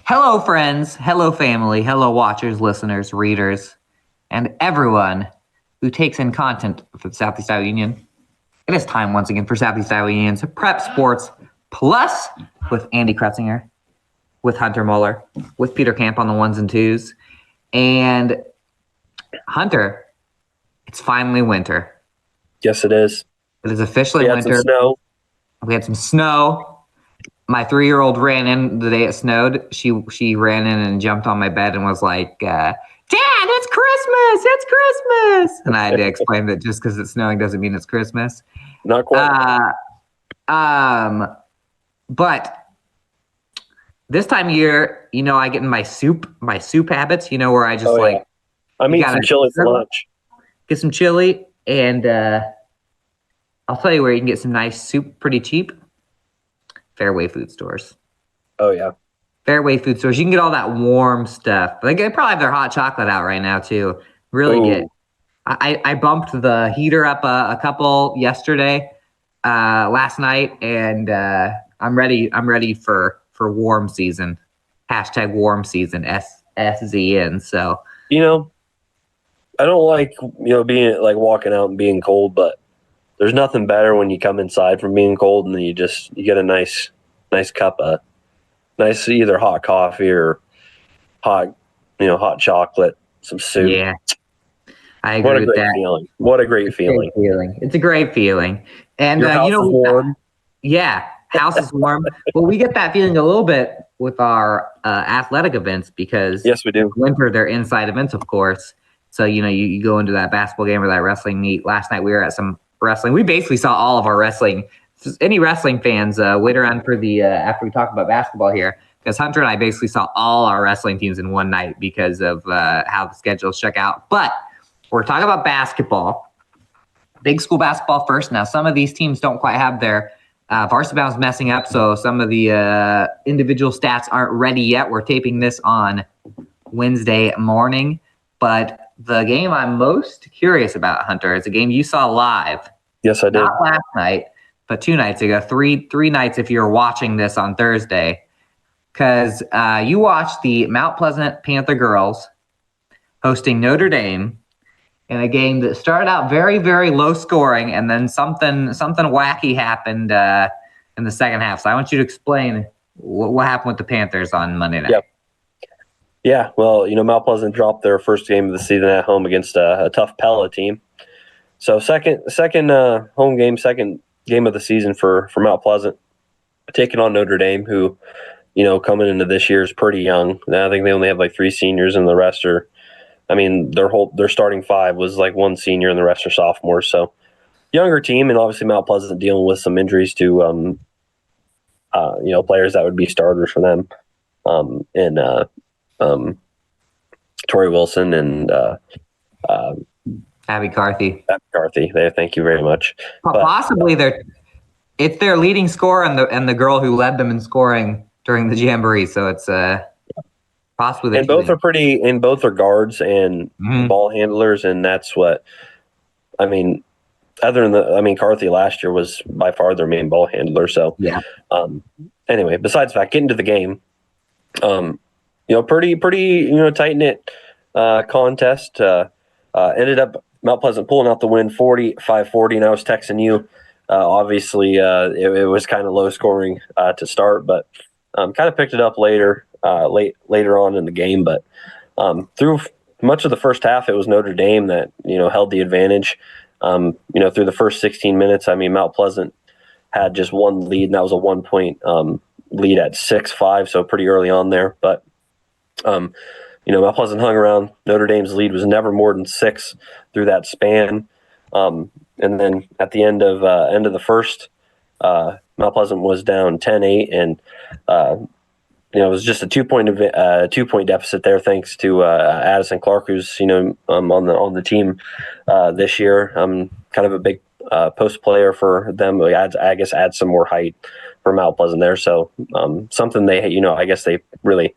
Hello, friends. Hello, family. Hello, watchers, listeners, readers, and everyone who takes in content for the Southeast Iowa Union. It is time once again for Southeast Iowa Union's Prep Sports Plus with Andy Kretzinger, with Hunter Muller, with Peter Camp on the ones and twos. And Hunter, it's finally winter. Yes, it is. It is officially we had winter. Some snow. We had some snow. My 3-year-old ran in the day it snowed. She ran in and jumped on my bed and was like, Dad, it's Christmas! It's Christmas! And I had to explain that just because it's snowing doesn't mean it's Christmas. Not quite. But this time of year, I get in my soup habits, where I just I'm eating some chili for lunch. Get some chili, and I'll tell you where you can get some nice soup pretty cheap. Fairway food stores. Oh, yeah. Fairway food stores. You can get all that warm stuff. They probably have their hot chocolate out right now, too. Really good. I bumped the heater up a couple yesterday, last night, and I'm ready for warm season. Hashtag warm season, SZN. So, I don't like, being like walking out and being cold, but there's nothing better when you come inside from being cold and then you get a nice cup of either hot coffee or hot chocolate, some soup. Yeah, I agree with that. Feeling. What a great feeling. It's a great feeling. And your house is warm. Yeah, house is warm. Well, we get that feeling a little bit with our athletic events because yes, we do. Winter, they're inside events, of course. So you go into that basketball game or that wrestling meet. Last night we were at some wrestling. We basically saw all of our wrestling. Any wrestling fans, wait around for the after we talk about basketball here, because Hunter and I basically saw all our wrestling teams in one night because of how the schedules check out. But we're talking about basketball, big school basketball first. Now, some of these teams don't quite have their varsity bounds messing up, so some of the individual stats aren't ready yet. We're taping this on Wednesday morning, but the game I'm most curious about, Hunter, is a game you saw live. Yes, I did. Not last night, but 2 nights ago. Three nights if you're watching this on Thursday, because you watched the Mount Pleasant Panther girls hosting Notre Dame in a game that started out very, very low scoring, and then something wacky happened in the second half. So I want you to explain what happened with the Panthers on Monday night. Yep. Yeah, well, Mount Pleasant dropped their first game of the season at home against a tough Pella team. So second home game, second game of the season for Mount Pleasant, taking on Notre Dame, who, coming into this year is pretty young. I think they only have like 3 seniors, and the rest are, their starting 5 was like 1 senior, and the rest are sophomores. So younger team, and obviously Mount Pleasant dealing with some injuries to, players that would be starters for them, Tori Wilson and Abby Carthy. Thank you very much. Possibly it's their leading scorer and the girl who led them in scoring during the jamboree. So it's possibly. And both are guards and ball handlers, and that's what Other than Carthy last year was by far their main ball handler. So yeah. Anyway, besides that, getting to the game. Pretty tight knit contest. Ended up Mount Pleasant pulling out the win 45-40, and I was texting you. Obviously, it was kind of low scoring to start, but kind of picked it up later on in the game. But through much of the first half, it was Notre Dame that held the advantage. Through the first 16 minutes, Mount Pleasant had just one lead, and that was a 1-point lead at 6-5, so pretty early on there. But Mount Pleasant hung around. Notre Dame's lead was never more than 6 through that span. And then at the end of the first, Mount Pleasant was down 10-8, and it was just a 2-point deficit there, thanks to Addison Clark, who's on the team this year. Kind of a big post player for them. I guess adds some more height for Mount Pleasant there. So something they I guess they really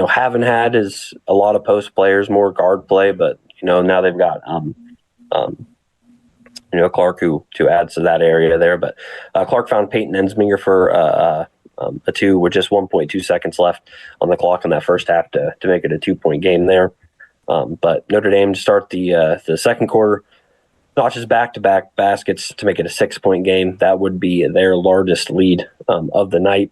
haven't had is a lot of post players, more guard play, but now they've got Clark who adds to that area there. But Clark found Peyton Ensminger for a 2 with just 1.2 seconds left on the clock in that first half to make it a 2-point game there. But Notre Dame to start the second quarter notches back-to-back baskets to make it a 6-point game. That would be their largest lead of the night.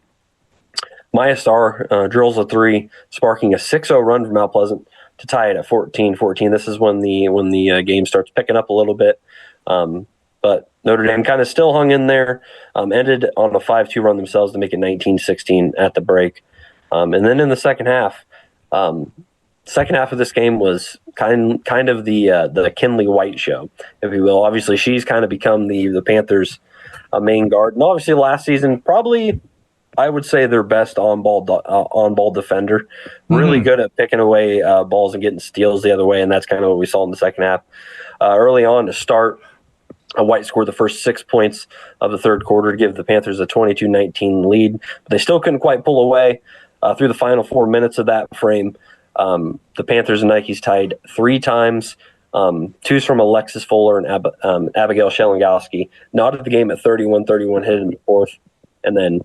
Maya Starr drills a 3, sparking a 6-0 run from Mount Pleasant to tie it at 14-14. This is when the game starts picking up a little bit. But Notre Dame kind of still hung in there, ended on a 5-2 run themselves to make it 19-16 at the break. And then in the second half of this game was kind of the Kinley White show, if you will. Obviously, she's kind of become the Panthers' main guard. And obviously last season, probably I would say their best on-ball defender. Really good at picking away balls and getting steals the other way, and that's kind of what we saw in the second half. Early on to start, White scored the first 6 points of the third quarter to give the Panthers a 22-19 lead, but they still couldn't quite pull away. Through the final 4 minutes of that frame, the Panthers and Nikes tied 3 times. 2's from Alexis Fuller and Abigail Shelengowski. Knotted the game at 31-31, hit in the fourth, and then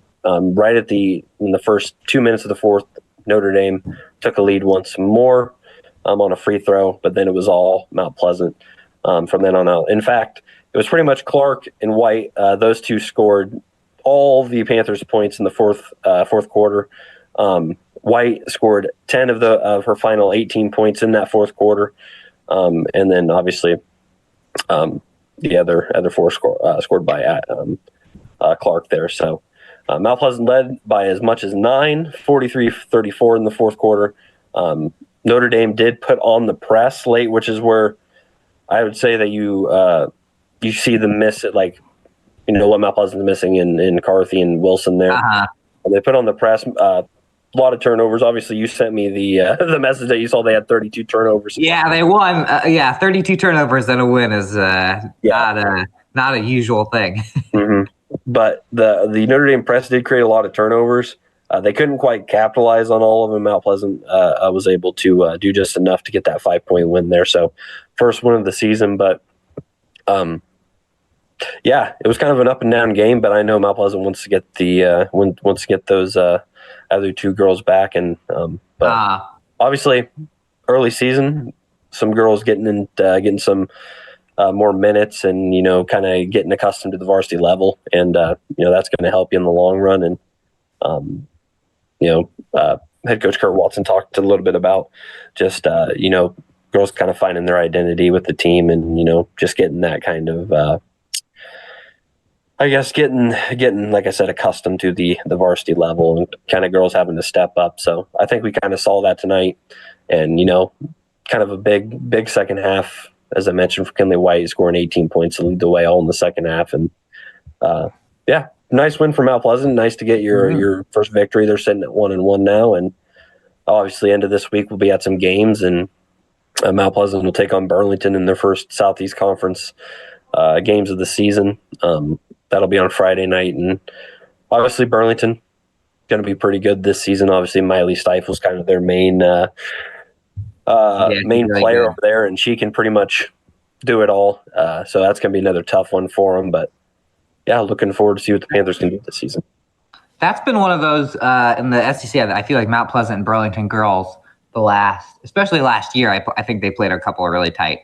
right in the first 2 minutes of the fourth, Notre Dame took a lead once more on a free throw, but then it was all Mount Pleasant from then on out. In fact, it was pretty much Clark and White. Those two scored all the Panthers' points in the fourth quarter. White scored 10 of her final 18 points in that fourth quarter, and then obviously the other 4 scored by Clark there. So Mount Pleasant led by as much as 9, 43-34 in the fourth quarter. Notre Dame did put on the press late, which is where I would say that you see the miss at, like, what Mount Pleasant's missing in Carthy and Wilson there. And they put on the press. A lot of turnovers. Obviously, you sent me the message that you saw they had 32 turnovers. Yeah, they won. 32 turnovers and a win is not a usual thing. But the Notre Dame press did create a lot of turnovers. They couldn't quite capitalize on all of them. Mount Pleasant was able to do just enough to get that 5-point win there. So first win of the season, but it was kind of an up and down game. But I know Mount Pleasant wants to get those other 2 girls back, and but obviously early season, some girls getting some more minutes and kind of getting accustomed to the varsity level, and that's going to help you in the long run. And head coach Kurt Watson talked a little bit about just girls kind of finding their identity with the team, and just getting that kind of getting, like I said, accustomed to the varsity level, and kind of girls having to step up. So I think we kind of saw that tonight, and kind of a big second half, as I mentioned, for Kinley White, scoring 18 points to lead the way all in the second half. And nice win for Mount Pleasant. Nice to get your first victory. They're sitting at 1-1 now, and obviously end of this week we'll be at some games, and Mount Pleasant will take on Burlington in their first Southeast Conference games of the season. That'll be on Friday night, and obviously Burlington going to be pretty good this season. Obviously Miley Stifel's kind of their main player over there, and she can pretty much do it all. So that's going to be another tough one for them. But looking forward to see what the Panthers can do this season. That's been one of those in the SEC. I feel like Mount Pleasant and Burlington girls, especially last year, I think they played a couple of really tight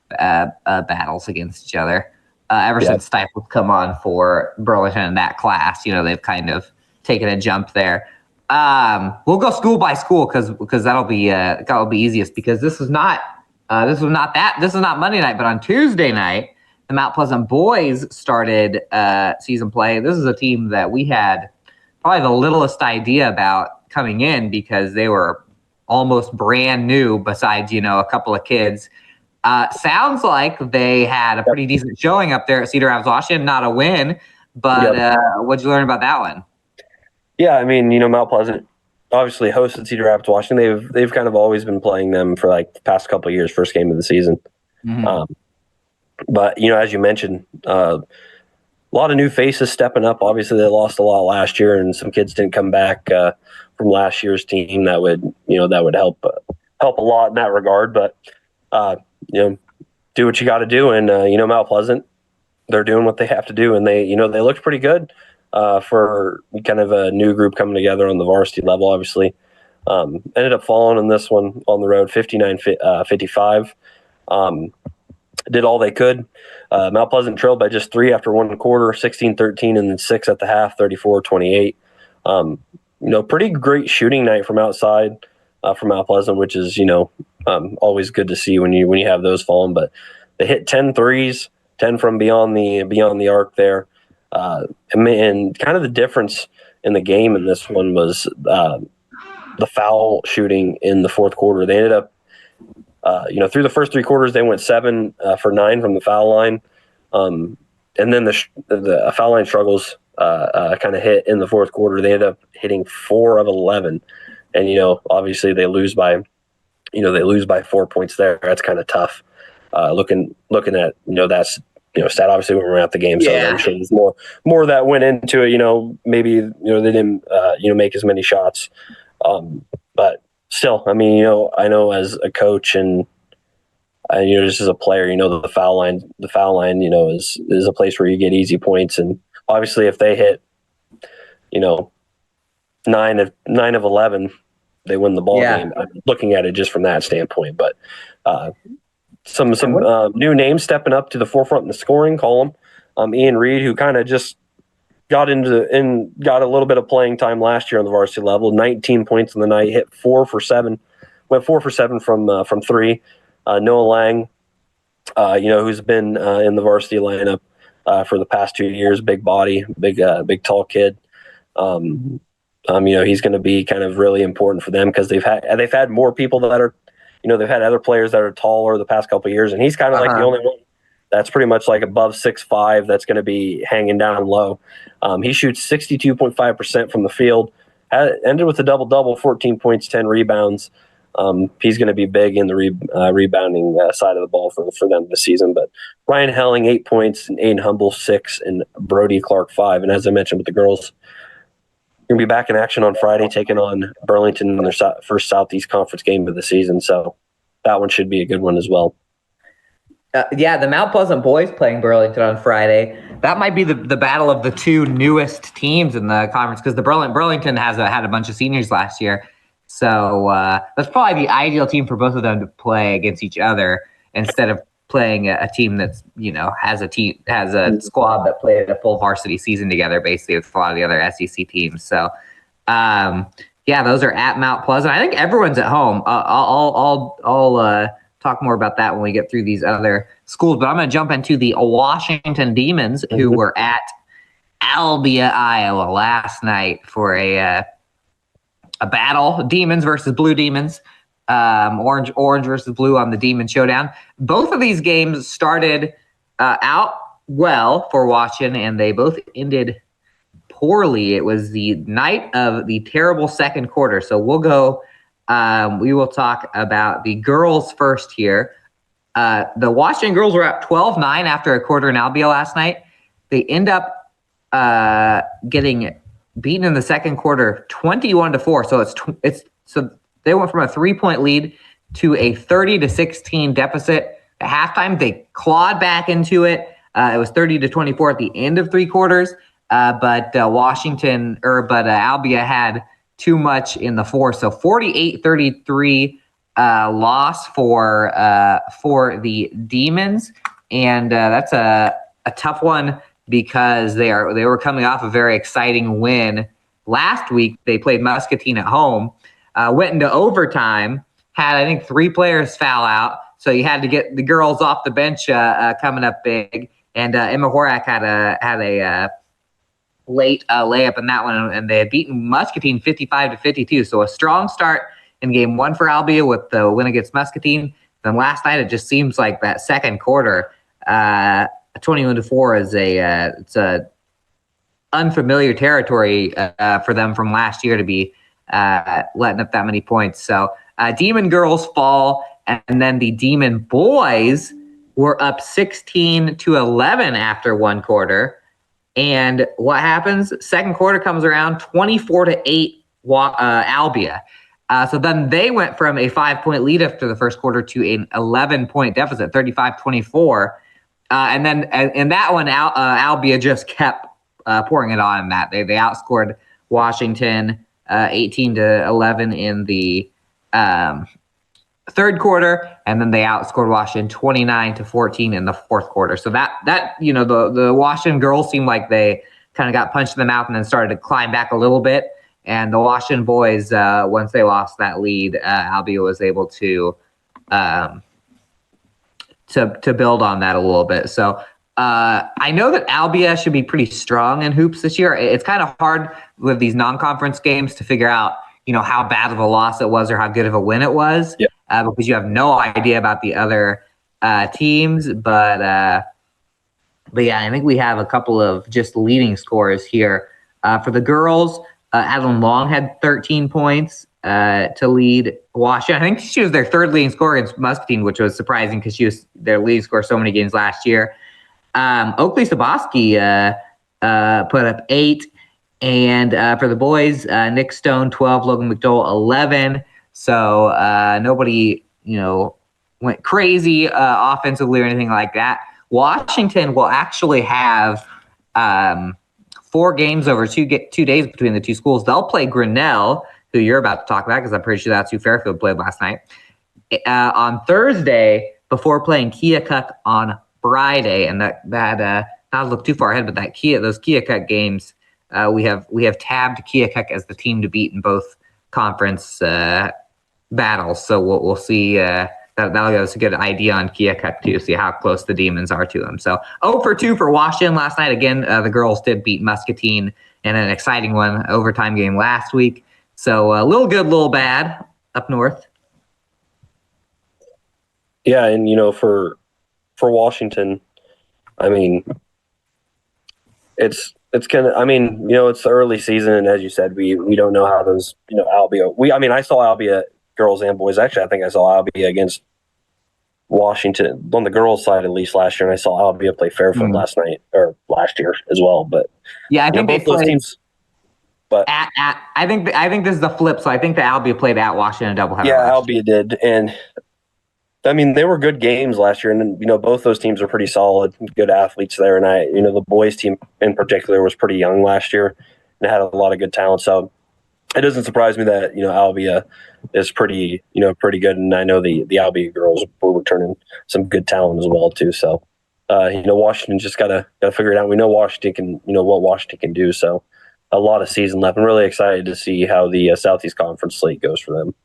battles against each other. Ever since Stifle's come on for Burlington in that class, they've kind of taken a jump there. We'll go school by school because that'll be easiest, because this is not Monday night, but on Tuesday night the Mount Pleasant boys started season play. This is a team that we had probably the littlest idea about coming in, because they were almost brand new, besides a couple of kids. Sounds like they had a pretty decent showing up there at Cedar Rapids-Washington. Not a win, but what'd you learn about that one? Yeah, I mean, Mount Pleasant obviously hosted Cedar Rapids-Washington. They've kind of always been playing them for like the past couple of years, first game of the season. But as you mentioned, a lot of new faces stepping up. Obviously, they lost a lot last year, and some kids didn't come back from last year's team. That would help a lot in that regard. But do what you got to do, and Mount Pleasant, they're doing what they have to do, and they looked pretty good. for kind of a new group coming together on the varsity level, obviously. Ended up falling in this one on the road, 59-55. Did all they could. Mount Pleasant trailed by just 3 after one quarter, 16-13, and then 6 at the half, 34-28. Pretty great shooting night from outside from Mount Pleasant, which is, always good to see when you have those falling. But they hit 10 threes, 10 from beyond the arc there. And kind of the difference in the game in this one was the foul shooting in the fourth quarter. They ended up, through the first 3 quarters, they went 7 for 9 from the foul line. And then the foul line struggles kind of hit in the fourth quarter. They ended up hitting 4 of 11. And, obviously they lose by 4 points there. That's kind of tough. Looking at, that's, stat obviously when we're at the game. So I'm sure there's more that went into it, maybe, they didn't, make as many shots. But still, I know as a coach and, just as a player, the foul line, is a place where you get easy points. And obviously if they hit, 9 of 11, they win the ball game. I'm looking at it just from that standpoint, but some new names stepping up to the forefront in the scoring column. Ian Reed, who kind of just got a little bit of playing time last year on the varsity level, 19 points in the night, hit 4 for 7, went 4 for 7 from 3. Noah Lang, who's been in the varsity lineup for the past 2 years, big body, big tall kid. He's going to be kind of really important for them because they've had more people that are, they've had other players that are taller the past couple of years, and he's kind of like the only one that's pretty much like above 6'5" that's going to be hanging down low. He shoots 62.5% from the field, ended with a double-double, 14 points, 10 rebounds. He's going to be big in the rebounding side of the ball for them this season. But Ryan Helling, 8 points, and Aiden Humble, 6, and Brody Clark, 5. And as I mentioned with the girls, going to be back in action on Friday, taking on Burlington in their first Southeast Conference game of the season. So that one should be a good one as well. The Mount Pleasant boys playing Burlington on Friday. That might be the battle of the 2 newest teams in the conference because the Burlington had a bunch of seniors last year. So that's probably the ideal team for both of them to play against each other instead of playing a team that's, has a squad that played a full varsity season together, basically with a lot of the other SEC teams. So, those are at Mount Pleasant. I think everyone's at home. I'll talk more about that when we get through these other schools, but I'm going to jump into the Washington Demons, who were at Albia, Iowa last night for a battle, Demons versus Blue Demons. Orange versus blue on the Demon Showdown. Both of these games started out well for Washington, and they both ended poorly. It was the night of the terrible second quarter. So we will talk about the girls first here. The Washington girls were up 12-9 after a quarter in Albia last night. They end up getting beaten in the second quarter 21-4. So they went from a 3-point lead to a 30-16 deficit. At halftime, they clawed back into it. It was 30-24 at the end of 3 quarters. But Albia had too much in the fourth. So 48-33 loss for the Demons. And that's a tough one because they were coming off a very exciting win. Last week, they played Muscatine at home. Went into overtime, had, I think, 3 players foul out. So you had to get the girls off the bench coming up big. And Emma Horak had a late layup in that one, and they had beaten Muscatine 55-52. So a strong start in game 1 for Albia with the win against Muscatine. Then last night, it just seems like that second quarter, 21-4 is it's a unfamiliar territory for them from last year to be letting up that many points. So Demon girls fall, and then the Demon boys were up 16-11 after one quarter. And what happens? Second quarter comes around, 24-8 Albia. So then they went from a 5-point lead after the first quarter to an 11-point deficit, 35-24. And then in that one, Albia just kept pouring it on in that. They outscored Washington 18-11 in the third quarter, and then they outscored Washington 29-14 in the fourth quarter. So that the Washington girls seemed like they kind of got punched in the mouth and then started to climb back a little bit. And the Washington boys, once they lost that lead, Albia was able to build on that a little bit. So I know that Albia should be pretty strong in hoops this year. It's kind of hard with these non-conference games to figure out, how bad of a loss it was or how good of a win it was, because you have no idea about the other teams. But yeah, I think we have a couple of just leading scores here. For the girls, Adeline Long had 13 points to lead Washington. I think she was their third leading scorer against Muscatine, which was surprising because she was their leading scorer so many games last year. Oakley Saboski put up 8. And for the boys, Nick Stone, 12, Logan McDowell, 11. So nobody, went crazy offensively or anything like that. Washington will actually have 4 games over 2 days between the two schools. They'll play Grinnell, who you're about to talk about, because I'm pretty sure that's who Fairfield played last night, on Thursday before playing Keokuk on Friday. And that not to look too far ahead, but those Keokuk games, we have tabbed Keokuk as the team to beat in both conference battles. So we'll see. That'll give us a good idea on Keokuk too, see how close the Demons are to them. So 0 for 2 for Washington last night. Again, the girls did beat Muscatine in an exciting overtime game last week. So a little good, little bad up north. Yeah, and for Washington, I mean, it's kind of, it's the early season, and as you said, we don't know how those, Albia. I saw Albia girls and boys. Actually, I think I saw Albia against Washington on the girls' side at least last year, and I saw Albia play Fairfield last year as well. But yeah, I think both those teams. But I think this is the flip. So I think the Albia played at Washington doubleheader. Yeah, Albia did, and they were good games last year, and both those teams are pretty solid, good athletes there. And the boys team in particular was pretty young last year and had a lot of good talent. So it doesn't surprise me that Albia is pretty good, and I know the Albia girls were returning some good talent as well too. So Washington just gotta figure it out. We know Washington can what Washington can do. So a lot of season left. I'm really excited to see how the Southeast Conference slate goes for them.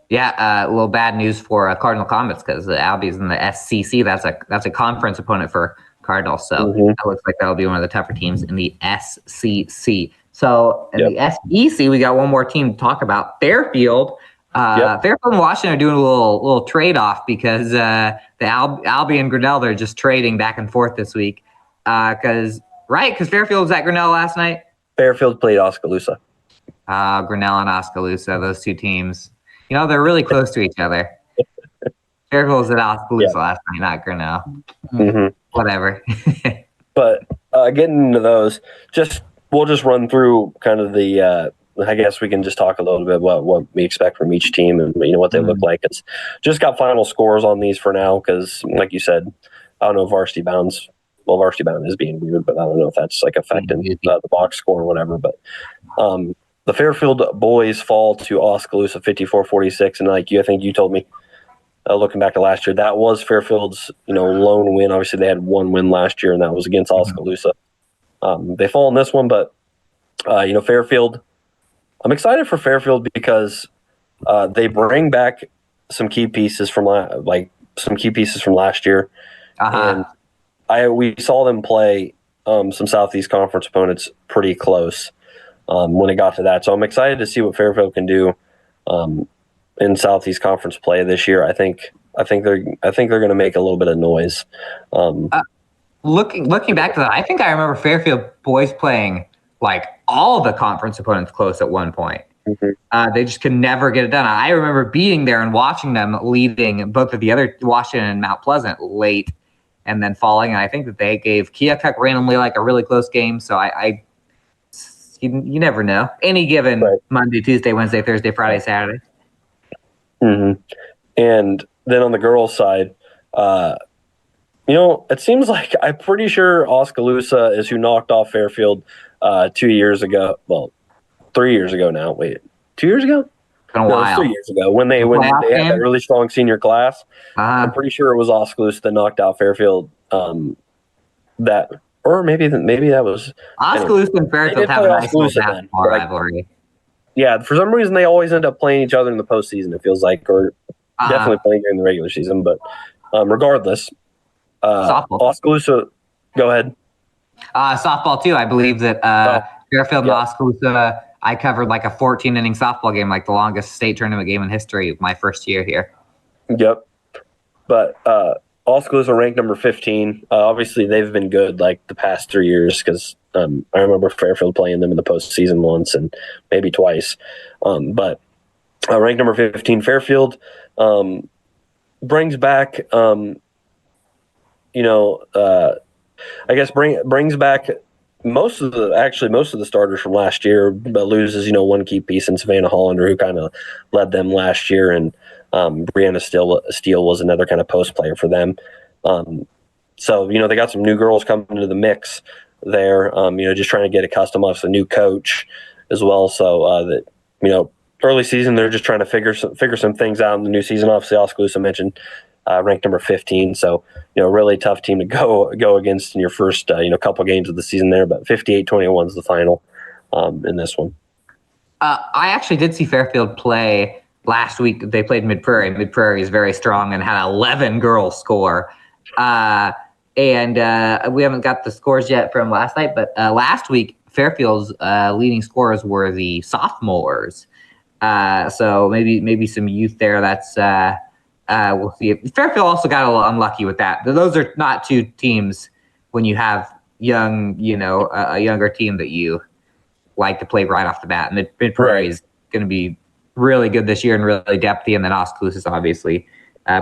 Yeah, a little bad news for Cardinal Comets because Albie's in the SCC. That's a conference opponent for Cardinal, so it looks like that'll be one of the tougher teams in the SCC. So in the SEC, we got one more team to talk about, Fairfield. Fairfield and Washington are doing a little trade-off because the Albie and Grinnell, they're just trading back and forth this week. Because Fairfield was at Grinnell last night. Fairfield played Oskaloosa. Grinnell and Oskaloosa, those two teams. They're really close to each other. Fairfield was at Oskaloosa last night, not Grinnell. Whatever. But getting into those, we'll just run through kind of the I guess we can just talk a little bit about what we expect from each team and what they look like. It's just got final scores on these for now because, like you said, I don't know if Varsity Bound is being weird, but I don't know if that's affecting the box score or whatever. But the Fairfield boys fall to Oskaloosa 54-46, and I think you told me, looking back to last year, that was Fairfield's lone win. Obviously, they had one win last year, and that was against Oskaloosa. They fall in this one, but Fairfield. I'm excited for Fairfield because they bring back some key pieces from last year, and we saw them play some Southeast Conference opponents pretty close. When it got to that. So I'm excited to see what Fairfield can do in Southeast Conference play this year. I think they're going to make a little bit of noise. Looking back to that, I think I remember Fairfield boys playing all the conference opponents close at one point. They just could never get it done. I remember being there and watching them leading both of the other Washington and Mount Pleasant late and then falling. And I think that they gave Keokuk randomly a really close game. So you never know. Any given Monday, Tuesday, Wednesday, Thursday, Friday, Saturday. And then on the girls' side, It seems like I'm pretty sure Oskaloosa is who knocked off Fairfield 2 years ago. Well, 3 years ago now. Wait, 2 years ago? Been a No, it was while. 3 years ago when they Playoff had that game? really strong senior class. Uh, I'm pretty sure it was Oskaloosa that knocked out Fairfield. That or maybe that was Oskaloosa and they Fairfield did have play a nice little Oskaloosa then. basketball rivalry. Yeah, for some reason they always end up playing each other in the postseason. It feels like, or definitely playing during the regular season. But regardless, softball. Oskaloosa. Go ahead. Softball too. I believe that Fairfield and Oskaloosa. I covered like a 14-inning softball game, like the longest state tournament game in history. My first year here. Yep. But Oskaloosa ranked number 15. Obviously, they've been good like the past 3 years because I remember Fairfield playing them in the postseason once and maybe twice. But ranked number 15, Fairfield brings back, I guess brings back most of the starters from last year, but loses one key piece in Savannah Hollander, who kind of led them last year, and Brianna Steele was another kind of post player for them. So they got some new girls coming into the mix there. Just trying to get accustomed to a new coach as well. So that early season they're just trying to figure some things out in the new season. Obviously, Oskaloosa mentioned ranked number 15, so really tough team to go against in your first couple games of the season there. But 58-21 is the final in this one. I actually did see Fairfield play last week. They played Mid Prairie. Mid Prairie is very strong and had 11 girls score. And we haven't got the scores yet from last night, but last week Fairfield's leading scorers were the sophomores. So maybe some youth there. That's we'll see. Fairfield also got a little unlucky with that. Those are not two teams when you have young, a younger team that you like to play right off the bat. Mid Prairie is going to be really good this year and really depthy, and then Oskaloosa is obviously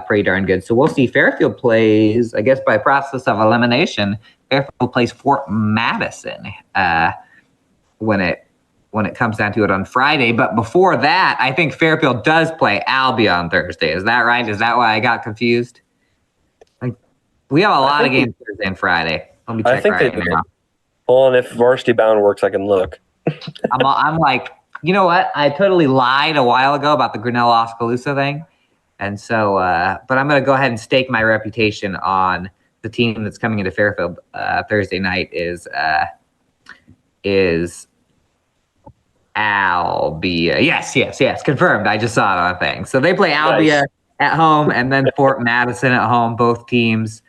pretty darn good. So we'll see. Fairfield plays, I guess, by process of elimination. Fairfield plays Fort Madison when it comes down to it on Friday. But before that, I think Fairfield does play Albia on Thursday. Is that right? Is that why I got confused? We have a lot of games Thursday and Friday. Let me check right now. Hold on, if Varsity Bound works, I can look. I'm like, you know what? I totally lied a while ago about the Grinnell Oskaloosa thing. And so, but I'm going to go ahead and stake my reputation on the team that's coming into Fairfield Thursday night is Albia. Yes. Confirmed. I just saw it on a thing. So they play Albia at home and then Fort Madison at home, both teams.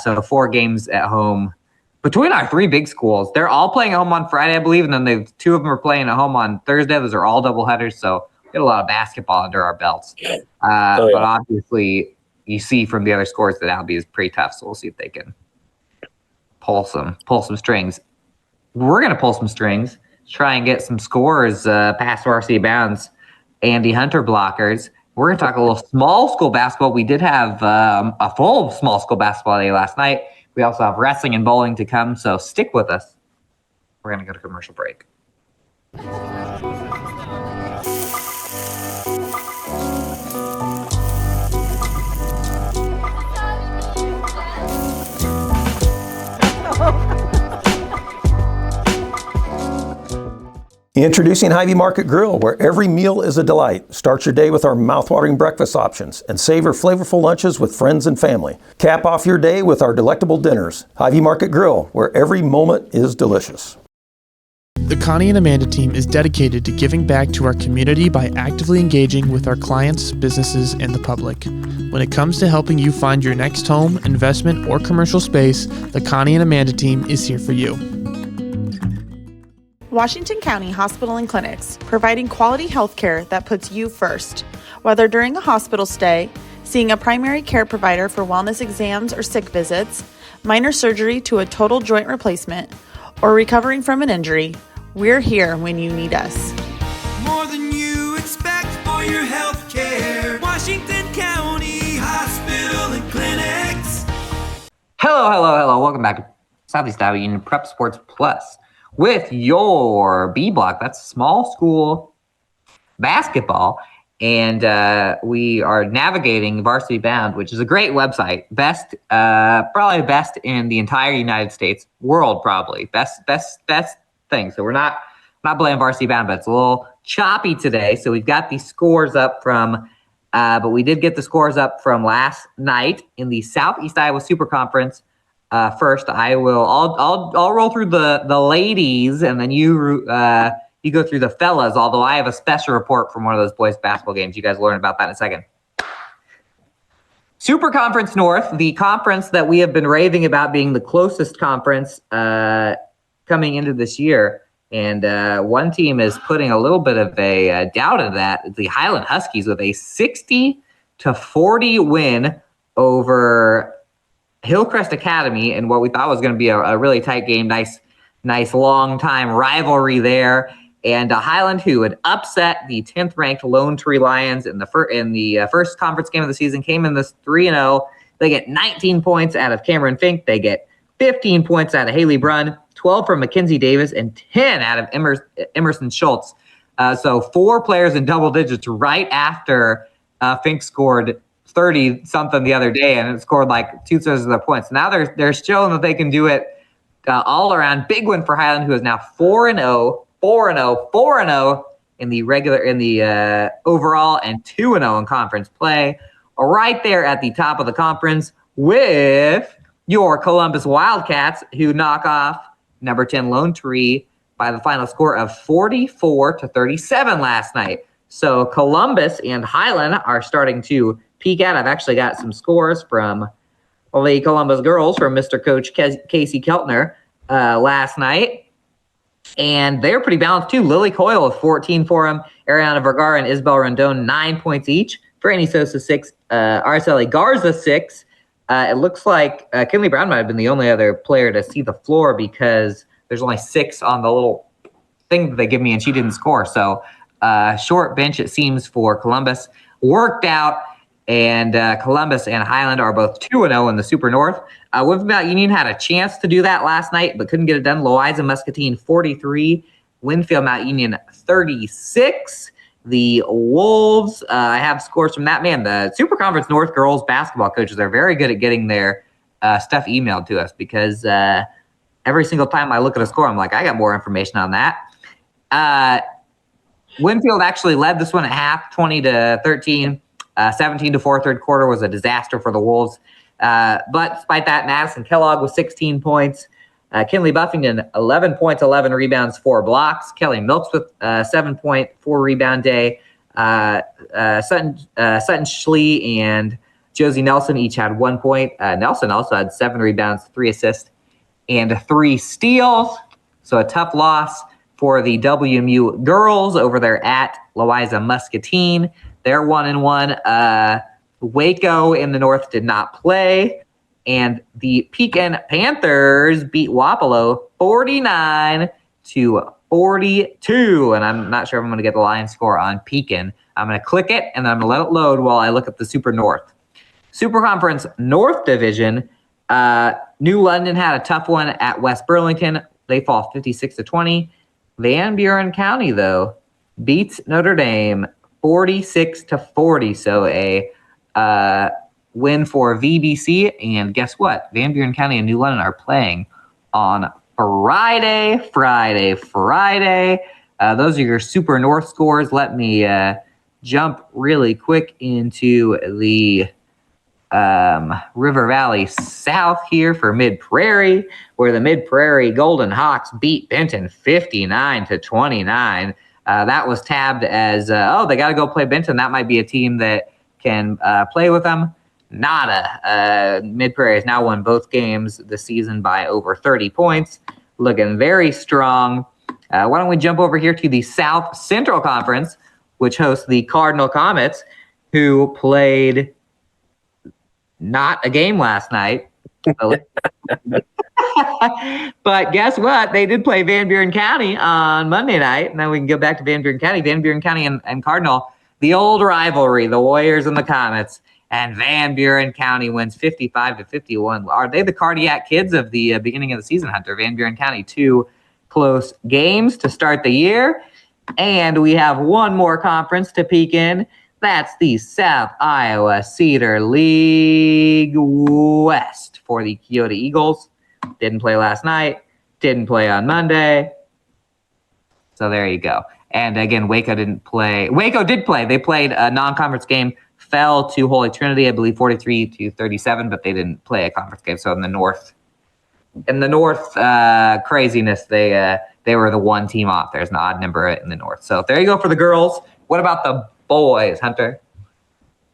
So 4 games at home between our 3 big schools. They're all playing at home on Friday, I believe. And then 2 of them are playing at home on Thursday. Those are all doubleheaders. So we get a lot of basketball under our belts. But obviously you see from the other scores that Albia is pretty tough. So we'll see if they can pull some strings. We're going to pull some strings. Try and get some scores past Varsity Bounds. Andy Hunter blockers. We're going to talk a little small school basketball. We did have a full small school basketball day last night. We also have wrestling and bowling to come, so stick with us. We're going to go to commercial break. Introducing Hy-Vee Market Grill, where every meal is a delight. Start your day with our mouthwatering breakfast options and savor flavorful lunches with friends and family. Cap off your day with our delectable dinners. Hy-Vee Market Grill, where every moment is delicious. The Connie and Amanda team is dedicated to giving back to our community by actively engaging with our clients, businesses, and the public. When it comes to helping you find your next home, investment, or commercial space, the Connie and Amanda team is here for you. Washington County Hospital and Clinics, providing quality health care that puts you first. Whether during a hospital stay, seeing a primary care provider for wellness exams or sick visits, minor surgery to a total joint replacement, or recovering from an injury, we're here when you need us. More than you expect for your health care. Washington County Hospital and Clinics. Hello. Welcome back to Southeast Iowa Union Prep Sports Plus with your B block. That's small school basketball. And we are navigating Varsity Bound, which is a great website. Probably best in the entire United States, world probably. Best thing. So we're not blaming Varsity Bound, but it's a little choppy today. So we've got the scores up from, but we did get the scores up from last night in the Southeast Iowa Super Conference. First, I'll roll through the ladies, and then you go through the fellas, although I have a special report from one of those boys basketball games. You guys learn about that in a second. Super Conference North, the conference that we have been raving about being the closest conference coming into this year. And one team is putting a little bit of a doubt in that. The Highland Huskies with a 60-40 win over Hillcrest Academy in what we thought was going to be a really tight game. Nice long time rivalry there. And Highland, who had upset the 10th ranked Lone Tree Lions in the first conference game of the season, came in this 3-0. They get 19 points out of Cameron Fink. They get 15 points out of Haley Brunn, 12 from Mackenzie Davis, and 10 out of Emerson Schultz. So 4 players in double digits right after Fink scored 30-something the other day, and it scored like 2/3 of their points. Now they're showing that they can do it all around. Big win for Highland, who is now 4-0 in the overall, and 2-0 in conference play. Right there at the top of the conference with your Columbus Wildcats, who knock off number 10 Lone Tree by the final score of 44-37 last night. So Columbus and Highland are starting to peek out. I've actually got some scores from the Columbus girls from Mr. Coach Casey Keltner last night. And they're pretty balanced too. Lily Coyle with 14 for them. Ariana Vergara and Isabel Rondon, 9 points each. Franny Sosa, 6. Araceli Garza, 6. It looks like Kinley Brown might have been the only other player to see the floor because there's only 6 on the little thing that they give me, and she didn't score. So short bench, it seems, for Columbus. Worked out, and Columbus and Highland are both 2-0 in the Super North. Winfield Mount Union had a chance to do that last night, but couldn't get it done. Louisa Muscatine, 43. Winfield Mount Union, 36. The Wolves, I have scores from that. Man, the Super Conference North girls basketball coaches are very good at getting their stuff emailed to us because every single time I look at a score, I'm like, I got more information on that. Winfield actually led this one at half, 20-13. 17-4 third quarter was a disaster for the Wolves. But despite that, Madison Kellogg with 16 points. Kinley Buffington, 11 points, 11 rebounds, 4 blocks. Kelly Milks with 7-point, 4-rebound day. Sutton Schlee and Josie Nelson each had 1 point. Nelson also had 7 rebounds, 3 assists, and 3 steals. So a tough loss for the WMU girls over there at Louisa Muscatine. They're 1-1. Waco in the North did not play. And the Pekin Panthers beat Wapello 49-42. And I'm not sure if I'm going to get the line score on Pekin. I'm going to click it, and then I'm going to let it load while I look at the Super North. Super Conference North Division, New London had a tough one at West Burlington. They fall 56-20. Van Buren County, though, beats Notre Dame 46-40. So a win for VBC. And guess what? Van Buren County and New London are playing on Friday. Those are your Super North scores. Let me jump really quick into the River Valley South here for Mid Prairie, where the Mid Prairie Golden Hawks beat Benton 59-29. That was tabbed as, they got to go play Benton. That might be a team that can play with them. Nada. Mid Prairie has now won both games this season by over 30 points. Looking very strong. Why don't we jump over here to the South Central Conference, which hosts the Cardinal Comets, who played not a game last night. But guess what? They did play Van Buren County on Monday night. And then we can go back to Van Buren County. Van Buren County and Cardinal, the old rivalry, the Warriors and the Comets. And Van Buren County wins 55-51. Are they the cardiac kids of the beginning of the season, Hunter? Van Buren County, 2 close games to start the year. And we have one more conference to peek in. That's the South Iowa Cedar League West for the Keota Eagles. Didn't play last night. Didn't play on Monday. So there you go. And again, Waco didn't play. Waco did play. They played a non-conference game, fell to Holy Trinity, I believe 43-37, but they didn't play a conference game. So in the North craziness, they were the one team off. There's an odd number in the North. So there you go for the girls. What about the boys, Hunter?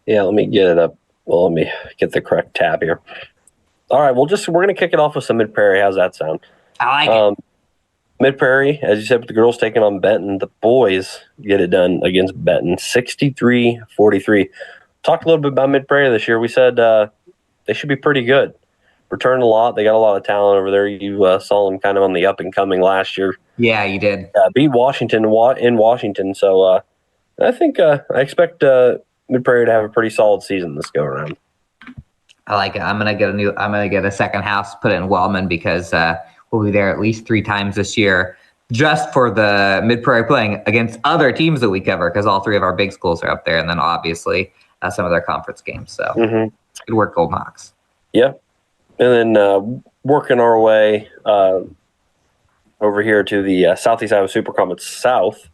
Yeah, let me get it up. Well, let me get the correct tab here. All right, we're going to kick it off with some Mid-Prairie. How's that sound? I like it. Mid-Prairie, as you said, with the girls taking on Benton, the boys get it done against Benton, 63-43. Talked a little bit about Mid-Prairie this year. We said they should be pretty good. Returned a lot. They got a lot of talent over there. You saw them kind of on the up-and-coming last year. Yeah, you did. Beat Washington in Washington. So I think I expect Mid-Prairie to have a pretty solid season this go-around. I like it. I'm gonna get a second house, put it in Wellman, because we'll be there at least 3 times this year, just for the Mid-Prairie playing against other teams that we cover, because all 3 of our big schools are up there, and then obviously some of their conference games. So good work, Gold Knox. Yeah, and then working our way over here to the Southeast Iowa Super Conference South.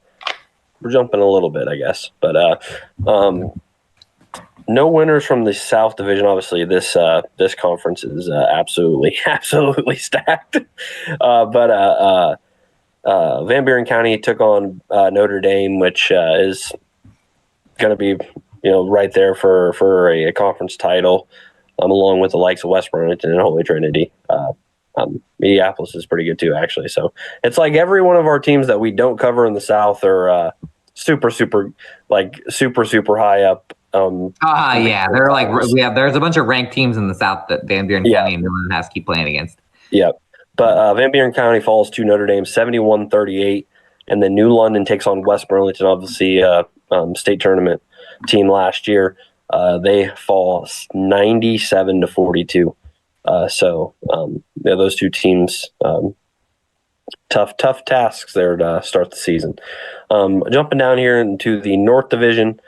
We're jumping a little bit, I guess, but no winners from the South Division. Obviously, this conference is absolutely stacked. But Van Buren County took on Notre Dame, which is going to be right there for a conference title, along with the likes of West Burlington and Holy Trinity. Minneapolis is pretty good too, actually. So it's like every one of our teams that we don't cover in the South are super high up. Yeah, they're like there's a bunch of ranked teams in the South that Van Buren County and Millen has to keep playing against. Yeah, but Van Buren County falls to Notre Dame 71-38, and then New London takes on West Burlington, obviously state tournament team last year. They fall 97-42. So those 2 teams, tough tasks there to start the season. Jumping down here into the North Division.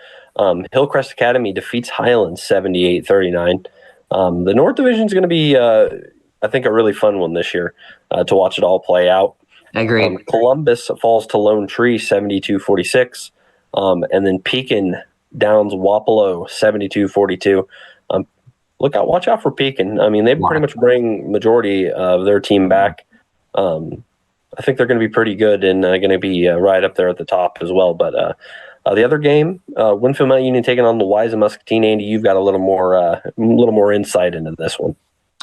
Hillcrest Academy defeats Highlands 78-39. The North Division is going to be, I think, a really fun one this year to watch it all play out. Agreed. Columbus falls to Lone Tree 72-46. And then Pekin downs Wapello 72-42. Watch out for Pekin. I mean, they pretty much bring majority of their team back. I think they're going to be pretty good and going to be right up there at the top as well. But the other game, Winfield Mount Union taking on the Wise and Muscatine. Andy, you've got a little more insight into this one.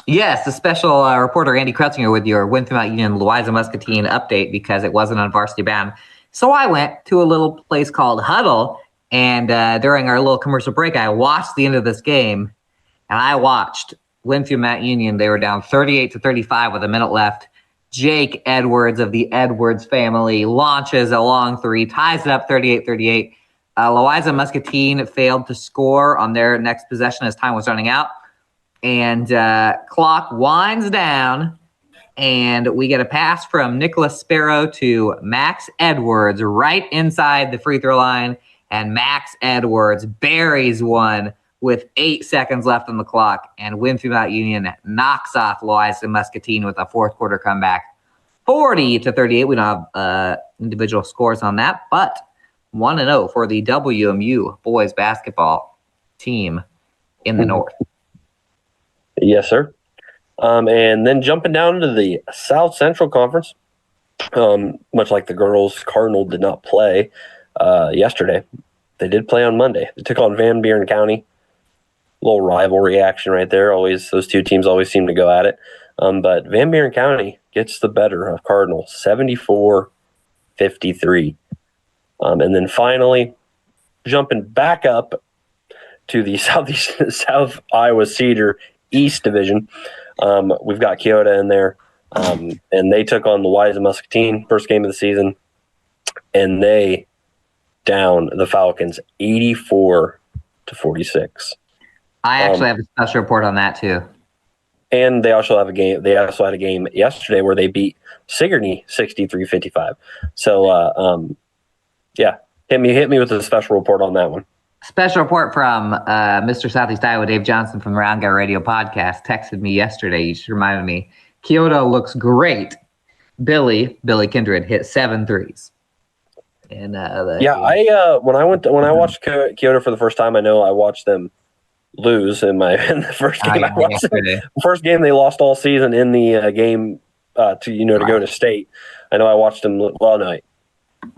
Yes, the special reporter Andy Krutzinger with your Winfield Mount Union Louisa Muscatine update, because it wasn't on Varsity Bound. So I went to a little place called Huddle, and during our little commercial break, I watched the end of this game, and I watched Winfield Mount Union. They were down 38-35 with a minute left. Jake Edwards of the Edwards family launches a long 3, ties it up 38-38. Louisa Muscatine failed to score on their next possession as time was running out. And clock winds down, and we get a pass from Nicholas Sparrow to Max Edwards right inside the free throw line. And Max Edwards buries one with 8 seconds left on the clock, and Winfield Mount Union knocks off Louisa Muscatine with a fourth quarter comeback, 40-38. We don't have individual scores on that, but 1-0 for the WMU boys basketball team in the North. Yes, sir. And then jumping down to the South Central Conference, much like the girls, Cardinal did not play yesterday. They did play on Monday. They took on Van Buren County. Little rivalry action right there. Always, those 2 teams always seem to go at it. But Van Buren County gets the better of Cardinal, 74-53. And then finally, jumping back up to the South Iowa Cedar East Division, we've got Keota in there, and they took on the Wise and Muscatine, first game of the season, and they down the Falcons 84-46. I actually have a special report on that too. And they also have a game. They also had a game yesterday where they beat Sigourney 63-55. So, yeah, hit me with a special report on that one. Special report from Mr. Southeast Iowa, Dave Johnson from the Round Guy Radio podcast texted me yesterday. You just reminded me. Kyoto looks great. Billy Kindred hit 7 threes. And when I watched Kyoto for the first time, I know I watched them lose in the first game. I watched the first game they lost all season in the game to go to state. I know I watched them. Well, no,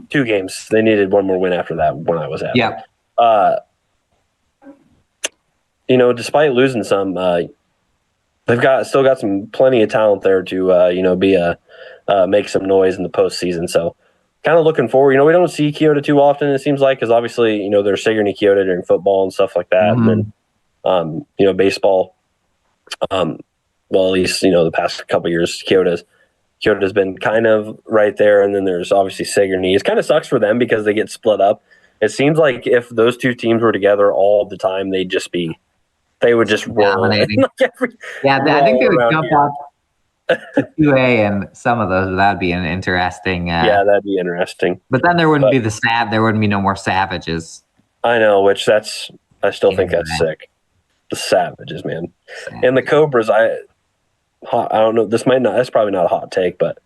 2 games. They needed one more win after that when I was at. Yeah. Despite losing some, they've still got plenty of talent there to make some noise in the postseason. So, kind of looking forward. We don't see Kyoto too often. It seems like, because obviously there's Sigourney Kyoto during football and stuff like that, and then baseball. Well, at least the past couple of years, Kyoto's been kind of right there, and then there's obviously Sigourney. It kind of sucks for them because they get split up. It seems like if those two teams were together all the time, they would just roll. Dominating. I think they would jump up to 2A and some of those. That'd be an interesting. That'd be interesting. But then there wouldn't be there wouldn't be no more Savages. I know, I still think that's sick. The Savages, man. And the Cobras, I don't know. That's probably not a hot take, but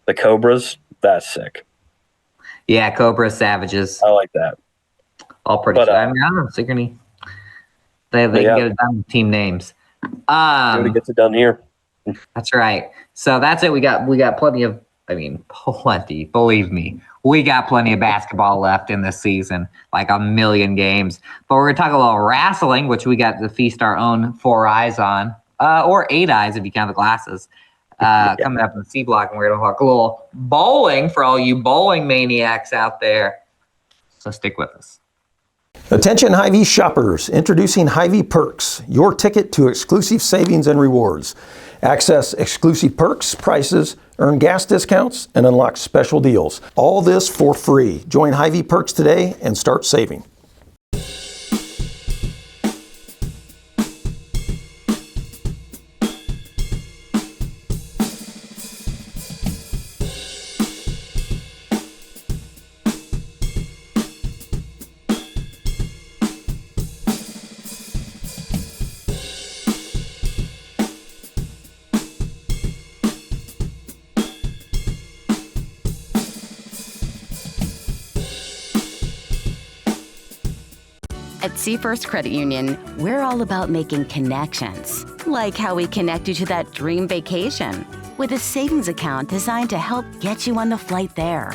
the Cobras, that's sick. Yeah, Cobras, Savages. I like that. All pretty. I don't know, Sigourney. They can get it done with team names. Nobody gets it done here. That's right. So that's it. We got plenty of. Plenty. Believe me, we got plenty of basketball left in this season, like a million games. But we're gonna talk a little wrestling, which we got to feast our own 4 eyes on, or 8 eyes if you count the glasses. Coming up in the C block, and we're gonna talk a little bowling for all you bowling maniacs out there. So stick with us. Attention Hy-Vee shoppers, introducing Hy-Vee Perks, your ticket to exclusive savings and rewards. Access exclusive perks, prices, earn gas discounts, and unlock special deals. All this for free. Join Hy-Vee Perks today and start saving. At Seafirst Credit Union, we're all about making connections, like how we connect you to that dream vacation with a savings account designed to help get you on the flight there.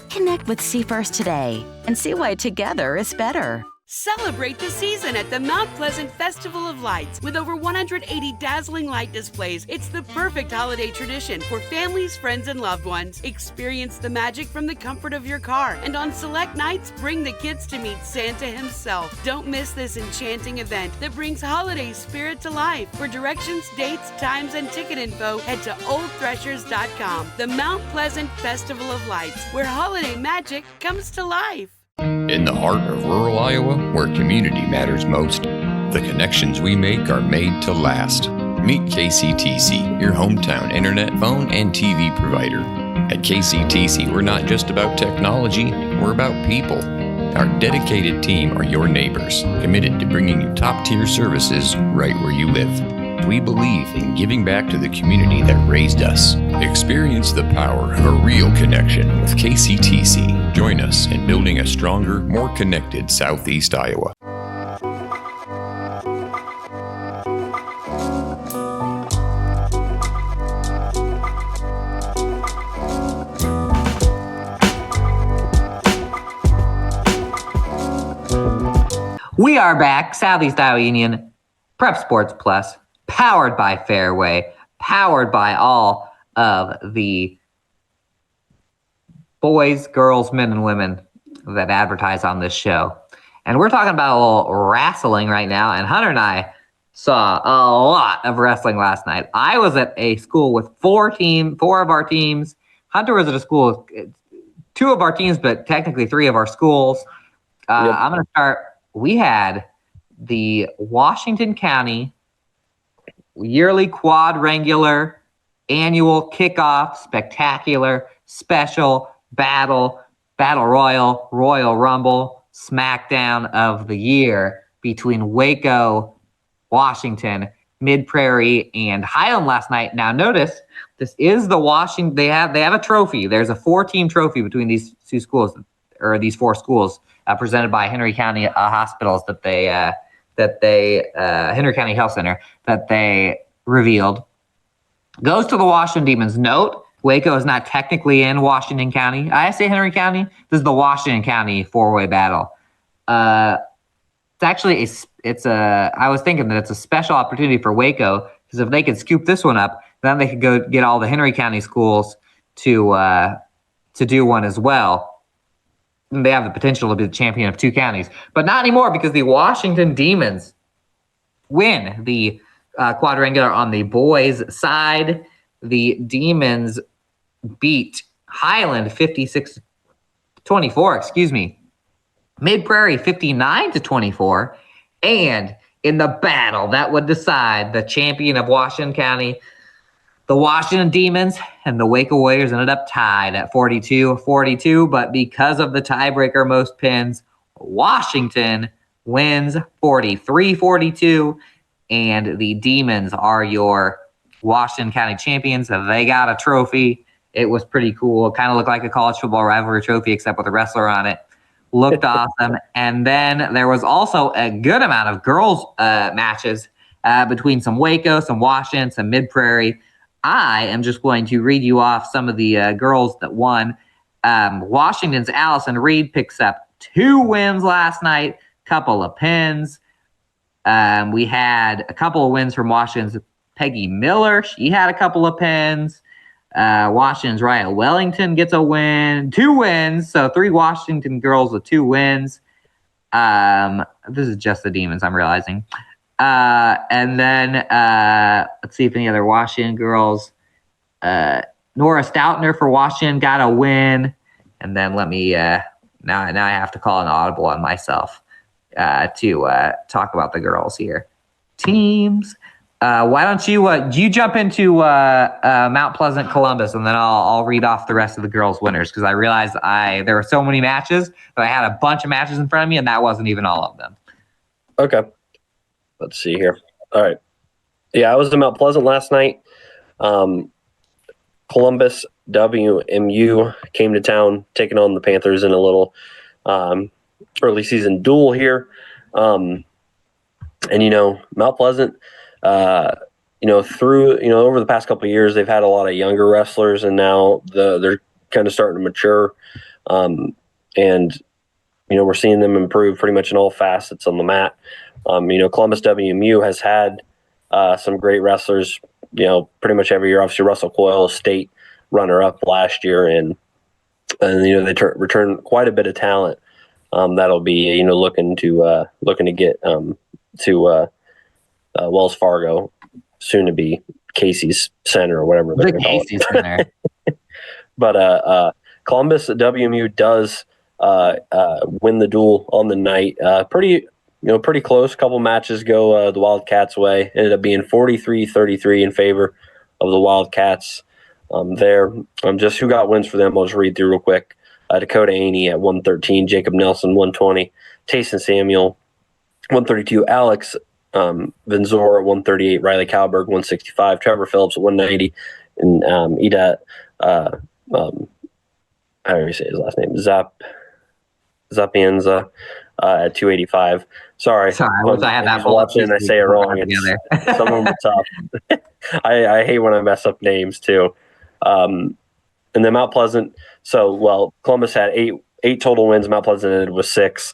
Connect with Seafirst today and see why together is better. Celebrate the season at the Mount Pleasant Festival of Lights. With over 180 dazzling light displays, it's the perfect holiday tradition for families, friends, and loved ones. Experience the magic from the comfort of your car, and on select nights, bring the kids to meet Santa himself. Don't miss this enchanting event that brings holiday spirit to life. For directions, dates, times, and ticket info, head to oldthreshers.com. The Mount Pleasant Festival of Lights, where holiday magic comes to life. In the heart of rural Iowa, where community matters most, the connections we make are made to last. Meet KCTC, your hometown internet, phone, and TV provider. At KCTC, we're not just about technology, we're about people. Our dedicated team are your neighbors, committed to bringing you top-tier services right where you live. We believe in giving back to the community that raised us. Experience the power of a real connection with KCTC. Join us in building a stronger, more connected Southeast Iowa. We are back, Southeast Iowa Union, Prep Sports Plus, powered by Fairway, powered by all of the boys, girls, men, and women that advertise on this show. And we're talking about a little wrestling right now, and Hunter and I saw a lot of wrestling last night. I was at a school with four of our teams. Hunter was at a school with 2 of our teams, but technically 3 of our schools. I'm going to start. We had the Washington County yearly quadrangular annual kickoff spectacular special battle royal rumble smackdown of the year between Waco, Washington, Mid Prairie, and Highland last night. Now notice this is the Washington. They have a trophy. There's a 4-team trophy between these two schools, or these 4 schools, presented by Henry County Hospitals that they Henry County Health Center that they revealed. Goes to the Washington Demons. Note, Waco is not technically in Washington County. I say Henry County. This is the Washington County 4-way battle. It's actually I was thinking that it's a special opportunity for Waco, because if they could scoop this one up, then they could go get all the Henry County schools to do one as well. And they have the potential to be the champion of 2 counties, but not anymore, because the Washington Demons win the quadrangular on the boys' side. The Demons beat Highland 56-24. Excuse me. Mid Prairie 59-24, and in the battle that would decide the champion of Washington County, the Washington Demons and the Waco Warriors ended up tied at 42-42, but because of the tiebreaker most pins, Washington wins 43-42, and the Demons are your Washington County champions. They got a trophy. It was pretty cool. It kind of looked like a college football rivalry trophy, except with a wrestler on it. Looked awesome. And then there was also a good amount of girls matches between some Waco, some Washington, some Mid Prairie. I am just going to read you off some of the girls that won. Washington's Allison Reed picks up 2 wins last night, couple of pins. We had a couple of wins from Washington's Peggy Miller. She had a couple of pins. Washington's Raya Wellington gets a win, 2 wins. So 3 Washington girls with 2 wins. This is just the Demons, I'm realizing. And then let's see if any other Washington girls. Nora Stoutner for Washington got a win. And then let me now I have to call an audible on myself to talk about the girls here. Teams. Why don't you jump into Mount Pleasant Columbus, and then I'll read off the rest of the girls' winners, because I realized there were so many matches, but I had a bunch of matches in front of me, and that wasn't even all of them. Okay. Let's see here. All right. Yeah, I was in Mount Pleasant last night. Columbus WMU came to town, taking on the Panthers in a little early season duel here. And, Mount Pleasant, over the past couple of years, they've had a lot of younger wrestlers, and now they're kind of starting to mature. And we're seeing them improve pretty much in all facets on the mat. Columbus WMU has had some great wrestlers, pretty much every year. Obviously, Russell Coyle, state runner-up last year, and they return quite a bit of talent. That'll be looking to get to Wells Fargo, soon to be Casey's Center or whatever they're going to call it. Center. But Columbus WMU does win the duel on the night. Pretty close. A couple matches go the Wildcats' way. Ended up being 43-33 in favor of the Wildcats. Just who got wins for them, I'll just read through real quick. Dakota Aney at 113, Jacob Nelson 120, Tayson Samuel 132, Alex Venzor at 138, Riley Cowberg 165, Trevor Phillips at 190, and Ida how do you say his last name? Zapienza at 285. Sorry, I had that watching and I say it wrong. Some of them are tough. I hate when I mess up names too. And then Mount Pleasant. Columbus had eight total wins. Mount Pleasant ended with 6.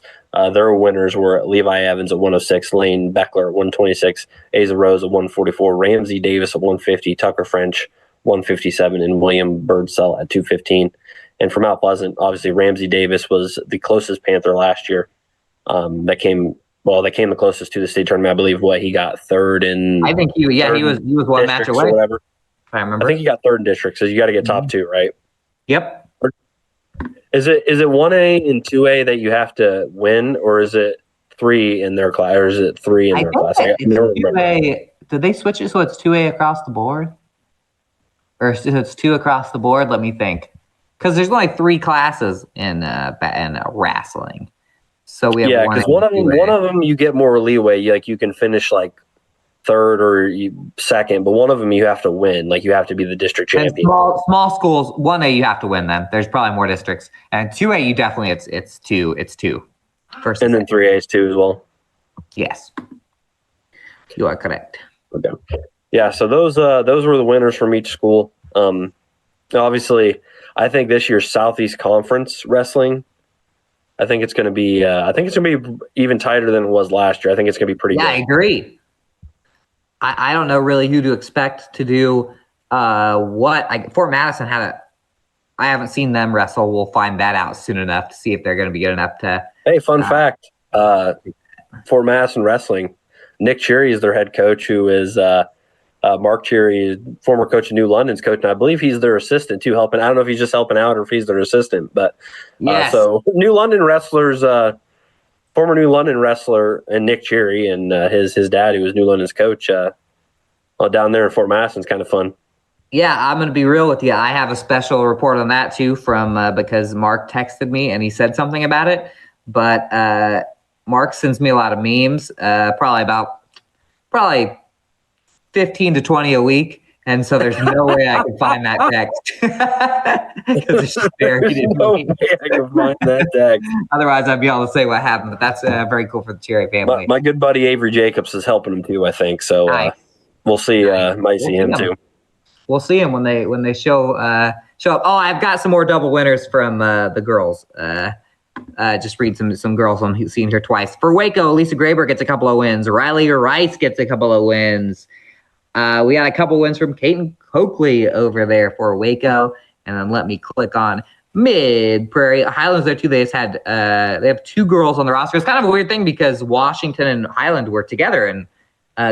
Their winners were Levi Evans at 106, Lane Beckler at 126, Asa Rose at 144, Ramsey Davis at 150, Tucker French 157, and William Birdsell at 215. And for Mount Pleasant, obviously Ramsey Davis was the closest Panther last year. They came the closest to the state tournament. I believe he got third in. I think he was one match away. Whatever. I remember. I think he got third in district, so you got to get top 2, right? Yep. Is it 1A and 2A that you have to win, or is it 3 in their class, or is it 3 in their class? I never remember. Did they switch it so it's 2A across the board, or it's 2 across the board? Let me think, because there's only 3 classes in wrestling. So we have because one of them you get more leeway. You can finish like third or second, but one of them you have to win. Like you have to be the district champion. Small schools, 1A you have to win them. There's probably more districts, and 2A you definitely it's two. First and then 3A is 2 as well. Yes, you are correct. Okay. Yeah, so those were the winners from each school. Obviously, I think this year's Southeast Conference wrestling, I think it's going to be even tighter than it was last year. I think it's going to be pretty good. I agree. I don't know really who to expect to do what. Fort Madison I haven't seen them wrestle. We'll find that out soon enough to see if they're going to be good enough to. Hey, fun fact: Fort Madison wrestling, Nick Cherry is their head coach, who is Mark Cherry, former coach of New London's coach, and I believe he's their assistant too. Helping, I don't know if he's just helping out or if he's their assistant, but yes. So New London wrestlers. Former New London wrestler and Nick Cherry and his dad, who was New London's coach, down there in Fort Madison, is kind of fun. Yeah, I'm going to be real with you. I have a special report on that too because Mark texted me and he said something about it. But Mark sends me a lot of memes, probably 15 to 20 a week. And so there's no way I can find that text. Because it's just buried in no way I can find that text. Otherwise, I'd be able to say what happened. But that's very cool for the Cherry family. My good buddy Avery Jacobs is helping him too, I think. So nice. We'll see. Might see him too. We'll see him when they show up. Oh, I've got some more double winners from the girls. Just read some girls I'm seeing here twice. For Waco, Lisa Graber gets a couple of wins. Riley Rice gets a couple of wins. We got a couple wins from Caton Coakley over there for Waco. And then let me click on Mid Prairie. Highlands there too. They have 2 girls on the roster. It's kind of a weird thing because Washington and Highland were together in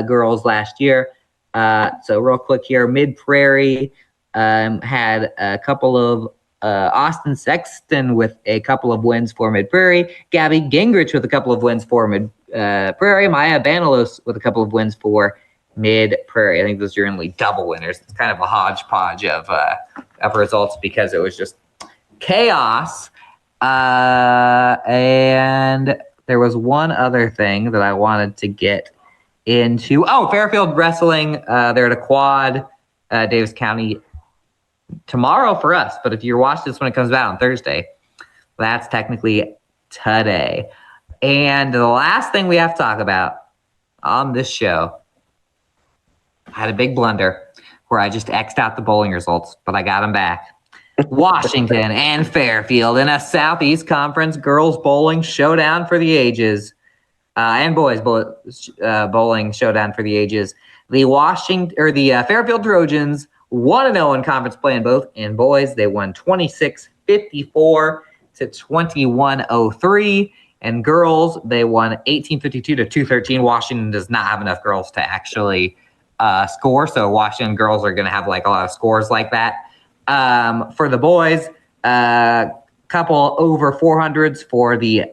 girls last year. So real quick here, Mid Prairie had a couple of Austin Sexton with a couple of wins for Mid Prairie. Gabby Gingrich with a couple of wins for Mid Prairie. Maya Banalos with a couple of wins for Mid Prairie. I think those are only double winners. It's kind of a hodgepodge of results because it was just chaos. And there was one other thing that I wanted to get into. Oh, Fairfield Wrestling. They're at a quad, Davis County tomorrow for us. But if you're watching this when it comes out on Thursday, that's technically today. And the last thing we have to talk about on this show, I had a big blunder where I just X'd out the bowling results, but I got them back. Washington and Fairfield in a Southeast Conference girls bowling showdown for the ages, and boys bowling showdown for the ages. The Fairfield Trojans 1-0 in conference play in boys. They won 26-54 to 21-03. And girls, they won 18-52 to 213. Washington does not have enough girls to actually score, so Washington girls are going to have like a lot of scores like that. For the boys, couple over 400s for the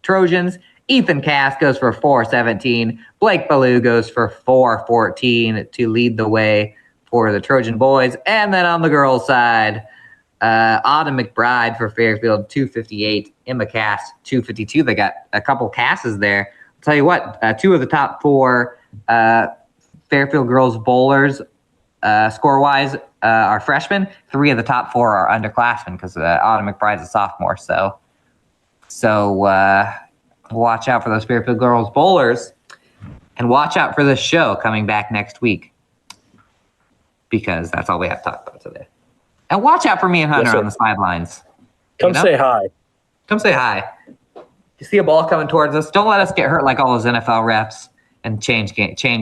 Trojans. Ethan Cass goes for 417. Blake Ballou goes for 414 to lead the way for the Trojan boys. And then on the girls' side, Autumn McBride for Fairfield 258. Emma Cass 252. They got a couple Casses there. I'll tell you what, 2 of the top 4 Fairfield girls bowlers score-wise are freshmen. 3 of the top 4 are underclassmen because Autumn McBride's a sophomore. So watch out for those Fairfield girls bowlers, and watch out for this show coming back next week, because that's all we have to talk about today. And watch out for me and Hunter on the sidelines. Come say hi. Come say hi. You see a ball coming towards us, don't let us get hurt like all those NFL refs and chain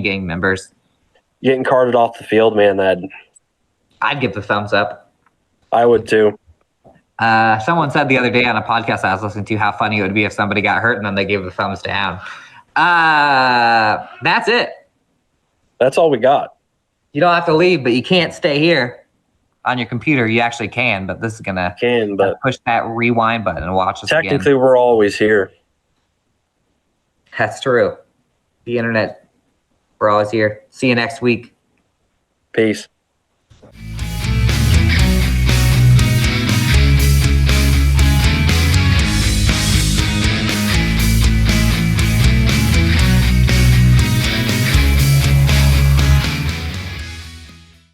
gang members. Getting carted off the field, man, I'd give the thumbs up. I would too. Someone said the other day on a podcast I was listening to how funny it would be if somebody got hurt and then they gave the thumbs down. That's it. That's all we got. You don't have to leave, but you can't stay here on your computer. You actually can, but this is going to push that rewind button and watch us again. Technically, we're always here. That's true. The internet, we're always here. See you next week. Peace.